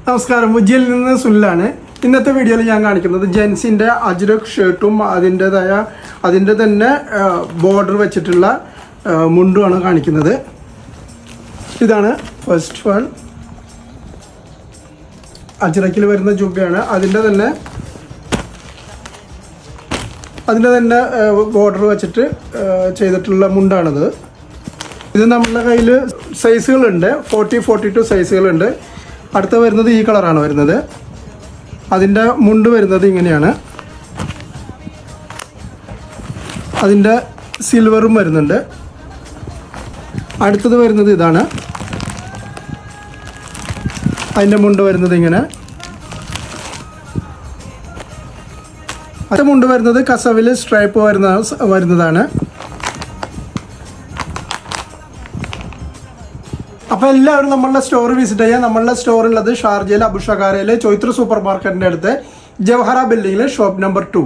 നമസ്കാരം, മുജിയിൽ നിന്ന് സുനിലാണ്. ഇന്നത്തെ വീഡിയോയിൽ ഞാൻ കാണിക്കുന്നത് ജെൻസിൻ്റെ അജ്രക് ഷർട്ടും അതിൻ്റെ തന്നെ ബോർഡർ വെച്ചിട്ടുള്ള മുണ്ടുമാണ് കാണിക്കുന്നത്. ഇതാണ് ഫസ്റ്റ് വൺ. അജ്രക്കിൽ വരുന്ന ജുബ്ബയാണ്. അതിൻ്റെ തന്നെ ബോർഡർ വെച്ചിട്ട് ചെയ്തിട്ടുള്ള മുണ്ടാണിത്. ഇത് നമ്മുടെ കയ്യിൽ സൈസുകളുണ്ട്, 40-42 സൈസുകളുണ്ട്. അടുത്ത വരുന്നത് ഈ കളറാണ് വരുന്നത്. അതിൻ്റെ മുണ്ട് വരുന്നത് ഇങ്ങനെയാണ്. അതിൻ്റെ സിൽവറും വരുന്നുണ്ട്. അടുത്തത് വരുന്നത് ഇതാണ്. അതിൻ്റെ മുണ്ട് വരുന്നത് ഇങ്ങനെ. അടുത്ത മുണ്ട് വരുന്നത് കസവിൽ സ്ട്രൈപ്പ് വരുന്നതാണ്. അപ്പോൾ എല്ലാവരും നമ്മളുടെ സ്റ്റോർ വിസിറ്റ് ചെയ്യുക. നമ്മളുടെ സ്റ്റോറുള്ളത് ഷാർജയിൽ അബുഷകാരയിൽ ചൈത്ര സൂപ്പർ മാർക്കറ്റിൻ്റെ അടുത്ത് ജവഹറ ബിൽഡിങ്ങിൽ ഷോപ്പ് നമ്പർ 2.